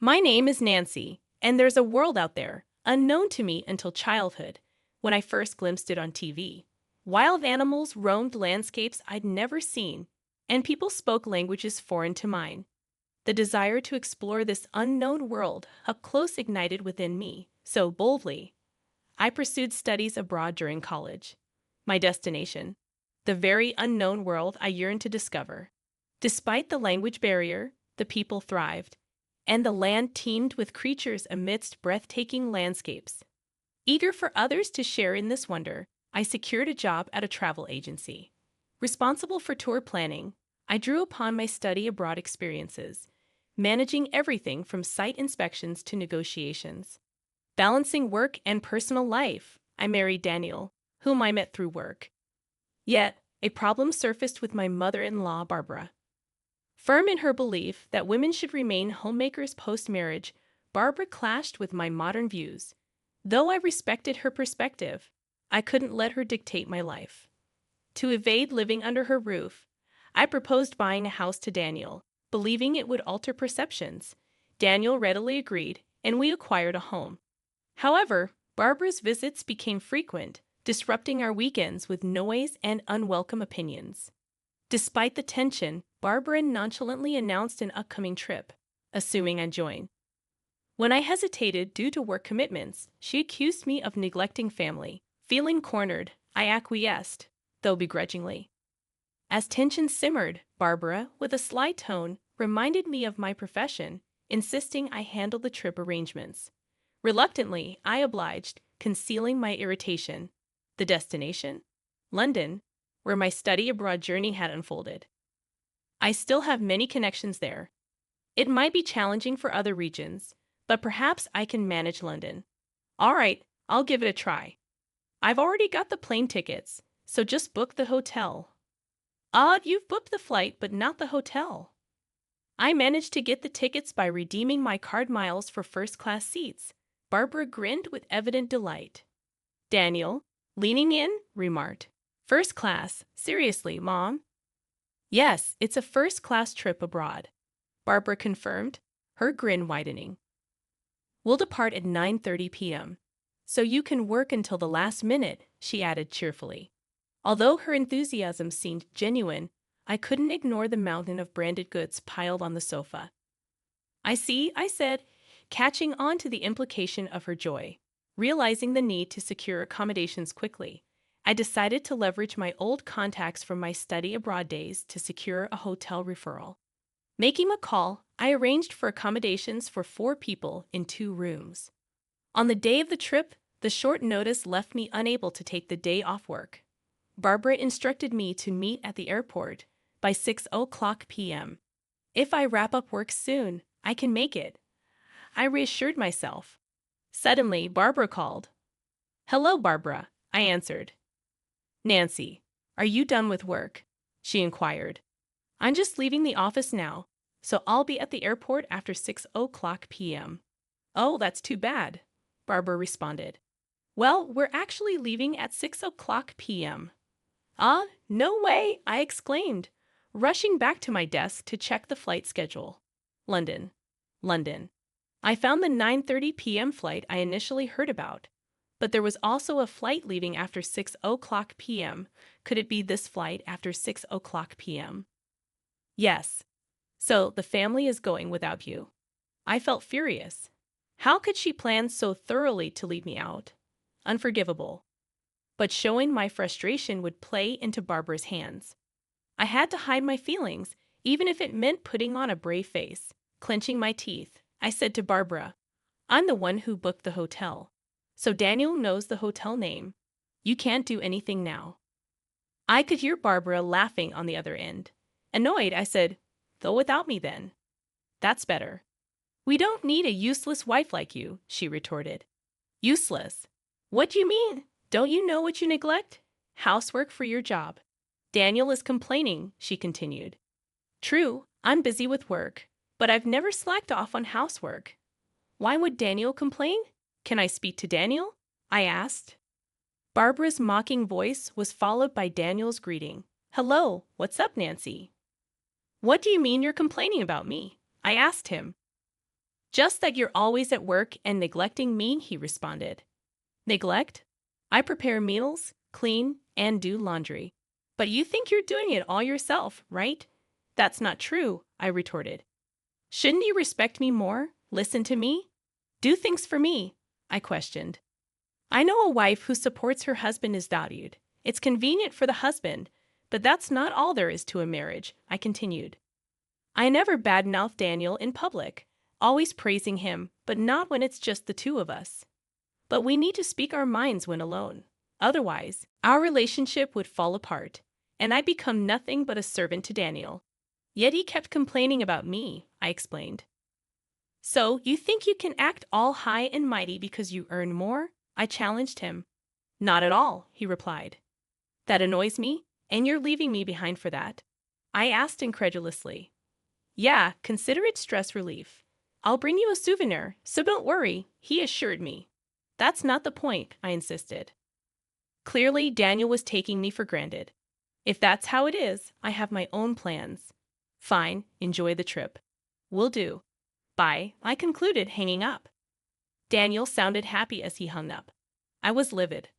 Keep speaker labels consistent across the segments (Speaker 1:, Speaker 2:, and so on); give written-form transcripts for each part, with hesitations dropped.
Speaker 1: My name is Nancy, and there's a world out there, unknown to me until childhood, when I first glimpsed it on TV. Wild animals roamed landscapes I'd never seen, and people spoke languages foreign to mine. The desire to explore this unknown world up close ignited within me, so boldly. I pursued studies abroad during college. My destination, the very unknown world I yearned to discover. Despite the language barrier, the people thrived, and the land teemed with creatures amidst breathtaking landscapes. Eager for others to share in this wonder, I secured a job at a travel agency. Responsible for tour planning, I drew upon my study abroad experiences, managing everything from site inspections to negotiations. Balancing work and personal life, I married Daniel, whom I met through work. Yet, a problem surfaced with my mother-in-law, Barbara. Firm in her belief that women should remain homemakers post-marriage, Barbara clashed with my modern views. Though I respected her perspective, I couldn't let her dictate my life. To evade living under her roof, I proposed buying a house to Daniel, believing it would alter perceptions. Daniel readily agreed, and we acquired a home. However, Barbara's visits became frequent, disrupting our weekends with noise and unwelcome opinions. Despite the tension, Barbara nonchalantly announced an upcoming trip, assuming I'd join. When I hesitated due to work commitments, she accused me of neglecting family. Feeling cornered, I acquiesced, though begrudgingly. As tension simmered, Barbara, with a sly tone, reminded me of my profession, insisting I handle the trip arrangements. Reluctantly, I obliged, concealing my irritation. The destination? London, where my study abroad journey had unfolded. I still have many connections there. It might be challenging for other regions, but perhaps I can manage London. All right, I'll give it a try. I've already got the plane tickets, so just book the hotel. Odd, you've booked the flight, but not the hotel. I managed to get the tickets by redeeming my card miles for first-class seats. Barbara grinned with evident delight. Daniel, leaning in, remarked, "First class, seriously, Mom?" "Yes, it's a first-class trip abroad," Barbara confirmed, her grin widening. "We'll depart at 9:30 p.m., so you can work until the last minute," she added cheerfully. Although her enthusiasm seemed genuine, I couldn't ignore the mountain of branded goods piled on the sofa. "I see," I said, catching on to the implication of her joy. Realizing the need to secure accommodations quickly, I decided to leverage my old contacts from my study abroad days to secure a hotel referral. Making a call, I arranged for accommodations for 4 people in 2 rooms. On the day of the trip, the short notice left me unable to take the day off work. Barbara instructed me to meet at the airport by 6:00 p.m. If I wrap up work soon, I can make it, I reassured myself. Suddenly, Barbara called. "Hello, Barbara," I answered. "Nancy, are you done with work?" she inquired. "I'm just leaving the office now, so I'll be at the airport after 6:00 p.m. "Oh, that's too bad," Barbara responded. "Well, we're actually leaving at 6:00 p.m. "Ah, no way!" I exclaimed, rushing back to my desk to check the flight schedule. London. London. I found the 9:30 p.m. flight I initially heard about, but there was also a flight leaving after 6:00 p.m. Could it be this flight after 6:00 p.m.? Yes. So the family is going without you. I felt furious. How could she plan so thoroughly to leave me out? Unforgivable. But showing my frustration would play into Barbara's hands. I had to hide my feelings, even if it meant putting on a brave face. Clenching my teeth, I said to Barbara, "I'm the one who booked the hotel, so Daniel knows the hotel name. You can't do anything now." I could hear Barbara laughing on the other end. Annoyed, I said, "Go without me then." "That's better." "We don't need a useless wife like you," she retorted. "Useless? What do you mean? Don't you know what you neglect? Housework for your job." "Daniel is complaining," she continued. "True, I'm busy with work, but I've never slacked off on housework." "Why would Daniel complain? Can I speak to Daniel?" I asked. Barbara's mocking voice was followed by Daniel's greeting. "Hello, what's up, Nancy?" "What do you mean you're complaining about me?" I asked him. Just that you're always at work and neglecting me, he responded. Neglect? I prepare meals, clean, and do laundry. But you think you're doing it all yourself, right? That's not true, I retorted. Shouldn't you respect me more? Listen to me? Do things for me, I questioned. I know a wife who supports her husband is valued. It's convenient for the husband, but that's not all there is to a marriage, I continued. I never badmouthed Daniel in public, always praising him, but not when it's just the two of us. But we need to speak our minds when alone. Otherwise, our relationship would fall apart, and I'd become nothing but a servant to Daniel. Yet he kept complaining about me, I explained. So, you think you can act all high and mighty because you earn more? I challenged him. Not at all, he replied. That annoys me, and you're leaving me behind for that? I asked incredulously. Yeah, consider it stress relief. I'll bring you a souvenir, so don't worry, he assured me. That's not the point, I insisted. Clearly, Daniel was taking me for granted. If that's how it is, I have my own plans. Fine, enjoy the trip. Will do. Bye, I concluded, hanging up. Daniel sounded happy as he hung up. I was livid.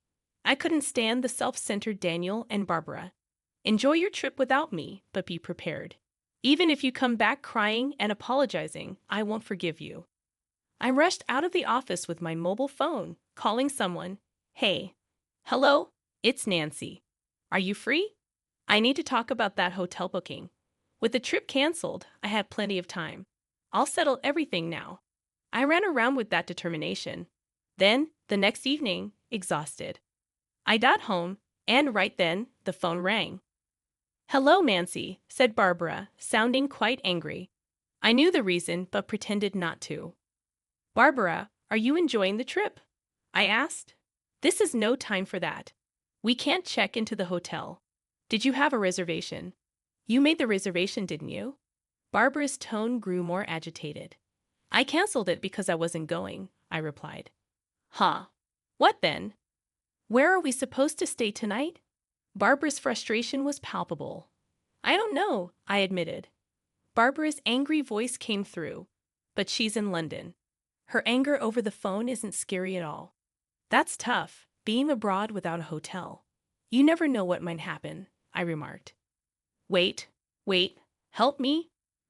Speaker 1: I couldn't stand the self-centered Daniel and Barbara. Enjoy your trip without me, but be prepared. Even if you come back crying and apologizing, I won't forgive you. I rushed out of the office with my mobile phone, calling someone. Hey. Hello, it's Nancy. Are you free? I need to talk about that hotel booking. With the trip canceled, I have plenty of time. I'll settle everything now. I ran around with that determination. Then, the next evening, exhausted, I got home, and right then, the phone rang. Hello, Nancy, said Barbara, sounding quite angry. I knew the reason, but pretended not to. Barbara, are you enjoying the trip? I asked. This is no time for that. We can't check into the hotel. Did you have a reservation? You made the reservation, didn't you? Barbara's tone grew more agitated. I canceled it because I wasn't going, I replied. Huh. What then? Where are we supposed to stay tonight? Barbara's frustration was palpable. I don't know, I admitted. Barbara's angry voice came through. But she's in London. Her anger over the phone isn't scary at all. That's tough, being abroad without a hotel. You never know what might happen, I remarked. Wait, help me?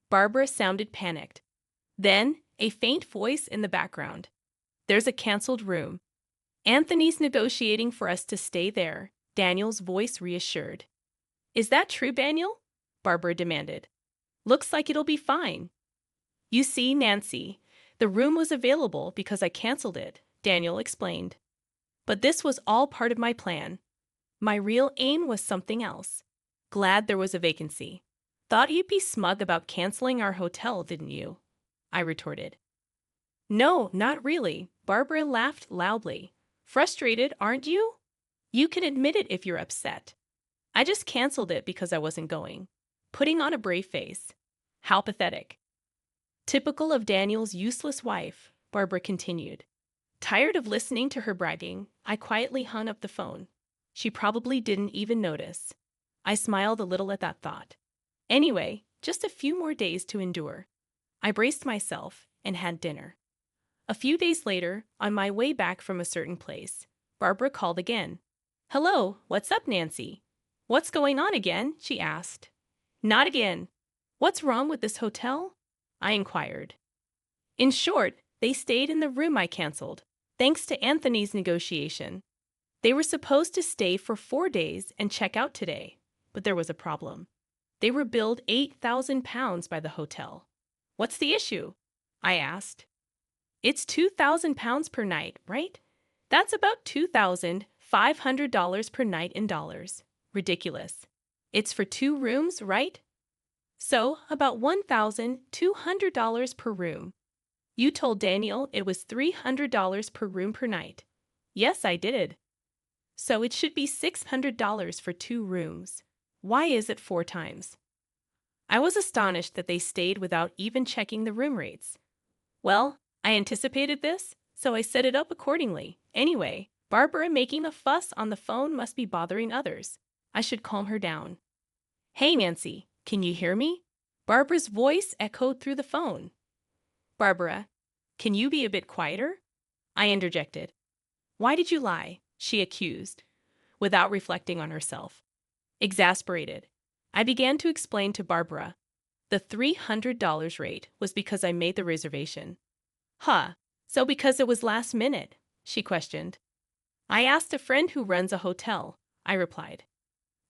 Speaker 1: Barbara sounded panicked. Then, a faint voice in the background. There's a canceled room. Anthony's negotiating for us to stay there, Daniel's voice reassured. Is that true, Daniel? Barbara demanded. Looks like it'll be fine. You see, Nancy, the room was available because I canceled it, Daniel explained. But this was all part of my plan. My real aim was something else. Glad there was a vacancy. Thought you'd be smug about canceling our hotel, didn't you? I retorted. No, not really, Barbara laughed loudly. Frustrated, aren't you? You can admit it if you're upset. I just canceled it because I wasn't going. Putting on a brave face. How pathetic. Typical of Daniel's useless wife, Barbara continued. Tired of listening to her bragging, I quietly hung up the phone. She probably didn't even notice. I smiled a little at that thought. Anyway, just a few more days to endure. I braced myself and had dinner. A few days later, on my way back from a certain place, Barbara called again. Hello, what's up, Nancy? What's going on again? She asked. Not again. What's wrong with this hotel? I inquired. In short, they stayed in the room I canceled, thanks to Anthony's negotiation. They were supposed to stay for 4 days and check out today, but there was a problem. They were billed £8,000 by the hotel. What's the issue? I asked. It's £2,000 per night, right? That's about $2,500 per night in dollars. Ridiculous. It's for 2 rooms, right? So, about $1,200 per room. You told Daniel it was $300 per room per night. Yes, I did. So it should be $600 for 2 rooms. Why is it 4 times? I was astonished that they stayed without even checking the room rates. Well, I anticipated this, so I set it up accordingly. Anyway, Barbara making a fuss on the phone must be bothering others. I should calm her down. Hey, Nancy, can you hear me? Barbara's voice echoed through the phone. Barbara, can you be a bit quieter? I interjected. Why did you lie? She accused, without reflecting on herself. Exasperated, I began to explain to Barbara. The $300 rate was because I made the reservation. Huh, so because it was last minute? She questioned. I asked a friend who runs a hotel, I replied.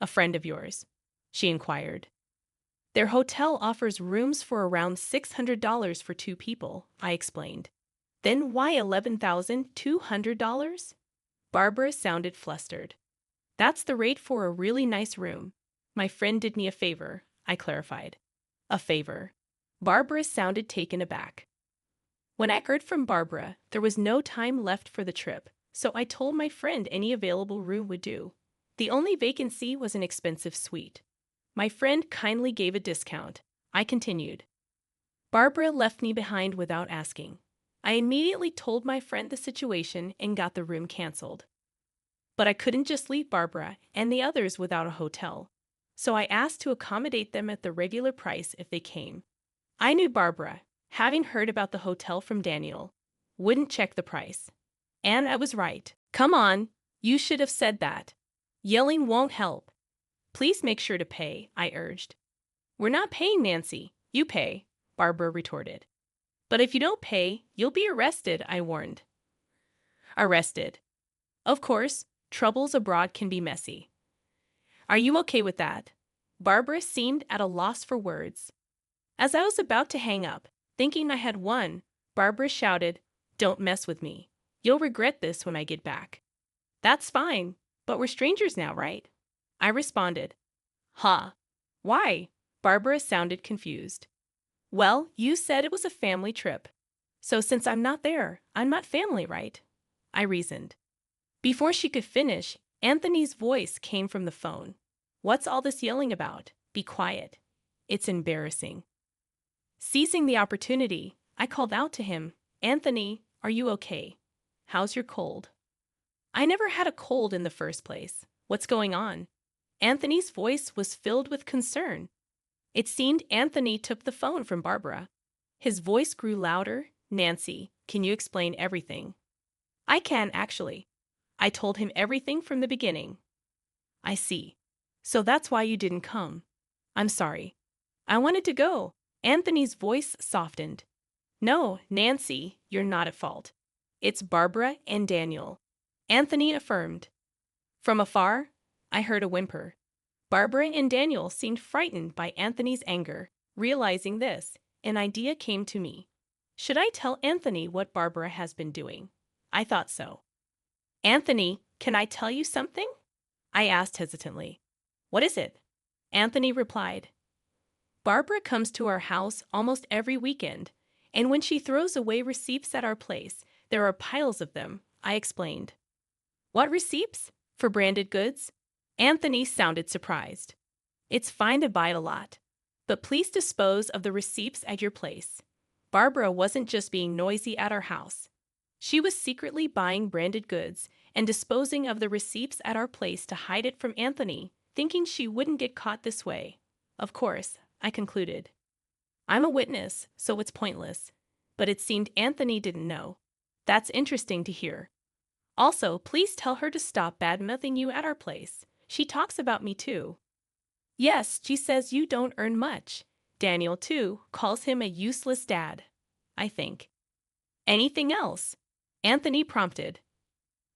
Speaker 1: A friend of yours? She inquired. Their hotel offers rooms for around $600 for 2 people, I explained. Then why $11,200? Barbara sounded flustered. That's the rate for a really nice room. My friend did me a favor, I clarified. A favor. Barbara sounded taken aback. When I heard from Barbara, there was no time left for the trip, so I told my friend any available room would do. The only vacancy was an expensive suite. My friend kindly gave a discount. I continued. Barbara left me behind without asking. I immediately told my friend the situation and got the room canceled. But I couldn't just leave Barbara and the others without a hotel, so I asked to accommodate them at the regular price if they came. I knew Barbara, having heard about the hotel from Daniel, wouldn't check the price. And I was right. Come on, you should have said that. Yelling won't help. Please make sure to pay, I urged. We're not paying, Nancy. You pay, Barbara retorted. But if you don't pay, you'll be arrested, I warned. Arrested. Of course, troubles abroad can be messy. Are you okay with that? Barbara seemed at a loss for words. As I was about to hang up, thinking I had won, Barbara shouted, Don't mess with me. You'll regret this when I get back. That's fine, but we're strangers now, right? I responded. Huh. Why? Barbara sounded confused. Well, you said it was a family trip. So since I'm not there, I'm not family, right? I reasoned. Before she could finish, Anthony's voice came from the phone. What's all this yelling about? Be quiet. It's embarrassing. Seizing the opportunity, I called out to him, Anthony, are you okay? How's your cold? I never had a cold in the first place. What's going on? Anthony's voice was filled with concern. It seemed Anthony took the phone from Barbara. His voice grew louder. Nancy, can you explain everything? I can, actually. I told him everything from the beginning. I see. So that's why you didn't come. I'm sorry. I wanted to go. Anthony's voice softened. No, Nancy, you're not at fault. It's Barbara and Daniel. Anthony affirmed. From afar, I heard a whimper. Barbara and Daniel seemed frightened by Anthony's anger. Realizing this, an idea came to me. Should I tell Anthony what Barbara has been doing? I thought so. Anthony, can I tell you something? I asked hesitantly. What is it? Anthony replied. Barbara comes to our house almost every weekend, and when she throws away receipts at our place, there are piles of them, I explained. What receipts? For branded goods? Anthony sounded surprised. It's fine to buy a lot, but please dispose of the receipts at your place. Barbara wasn't just being noisy at our house. She was secretly buying branded goods and disposing of the receipts at our place to hide it from Anthony, thinking she wouldn't get caught this way. Of course, I concluded. I'm a witness, so it's pointless. But it seemed Anthony didn't know. That's interesting to hear. Also, please tell her to stop bad-mouthing you at our place. She talks about me too. Yes, she says you don't earn much. Daniel, too, calls him a useless dad, I think. Anything else? Anthony prompted.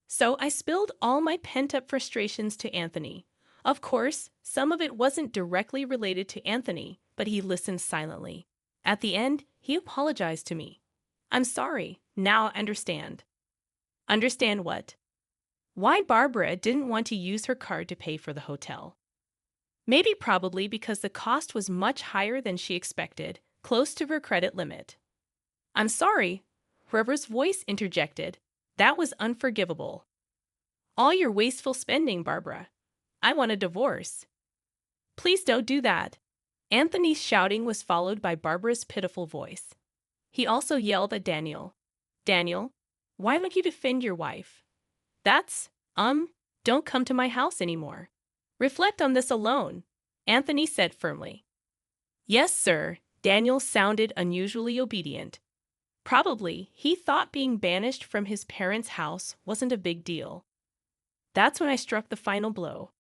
Speaker 1: So I spilled all my pent-up frustrations to Anthony. Of course, some of it wasn't directly related to Anthony, but he listened silently. At the end, he apologized to me. I'm sorry. Now I understand. Understand what? Why Barbara didn't want to use her card to pay for the hotel. Maybe probably because the cost was much higher than she expected, close to her credit limit. I'm sorry, whoever's voice interjected. That was unforgivable. All your wasteful spending, Barbara. I want a divorce. Please don't do that. Anthony's shouting was followed by Barbara's pitiful voice. He also yelled at Daniel. Daniel, why don't you defend your wife? Don't come to my house anymore. Reflect on this alone, Anthony said firmly. Yes, sir. Daniel sounded unusually obedient. Probably he thought being banished from his parents' house wasn't a big deal. That's when I struck the final blow.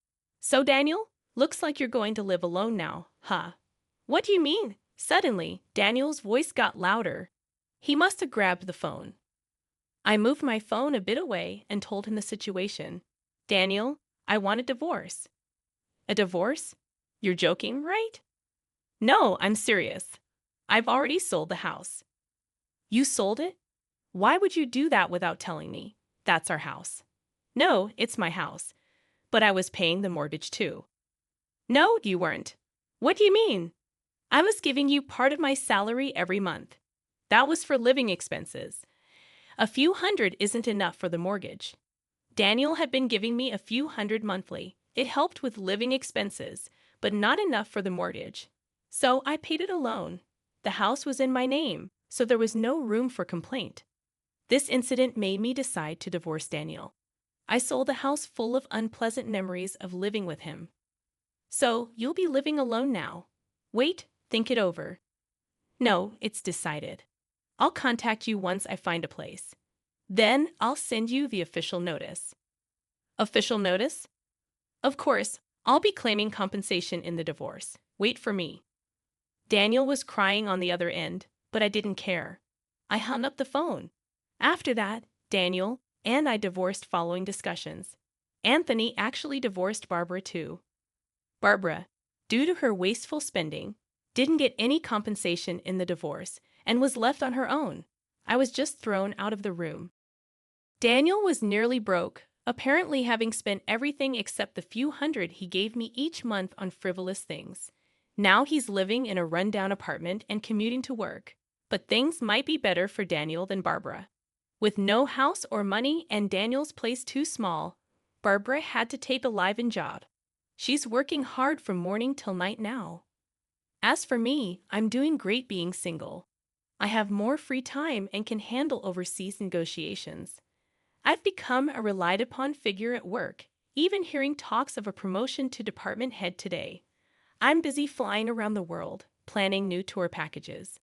Speaker 1: So, Daniel, looks like you're going to live alone now, huh? What do you mean? Suddenly, Daniel's voice got louder. He must have grabbed the phone. I moved my phone a bit away and told him the situation. Daniel, I want a divorce. A divorce? You're joking, right? No, I'm serious. I've already sold the house. You sold it? Why would you do that without telling me? That's our house. No, it's my house. But I was paying the mortgage too. No, you weren't. What do you mean? I was giving you part of my salary every month. That was for living expenses. A few hundred isn't enough for the mortgage. Daniel had been giving me a few hundred monthly. It helped with living expenses, but not enough for the mortgage. So I paid it alone. The house was in my name, so there was no room for complaint. This incident made me decide to divorce Daniel. I sold a house full of unpleasant memories of living with him. So you'll be living alone now. Wait, think it over. No, it's decided. I'll contact you once I find a place. Then I'll send you the official notice. Official notice? Of course, I'll be claiming compensation in the divorce. Wait for me. Daniel was crying on the other end, but I didn't care. I hung up the phone. After that, Daniel and I divorced following discussions. Anthony actually divorced Barbara too. Barbara, due to her wasteful spending, didn't get any compensation in the divorce and was left on her own. I was just thrown out of the room. Daniel was nearly broke, apparently having spent everything except the few hundred he gave me each month on frivolous things. Now he's living in a rundown apartment and commuting to work. But things might be better for Daniel than Barbara. With no house or money and Daniel's place too small, Barbara had to take a live-in job. She's working hard from morning till night now. As for me, I'm doing great being single. I have more free time and can handle overseas negotiations. I've become a relied-upon figure at work, even hearing talks of a promotion to department head today. I'm busy flying around the world, planning new tour packages.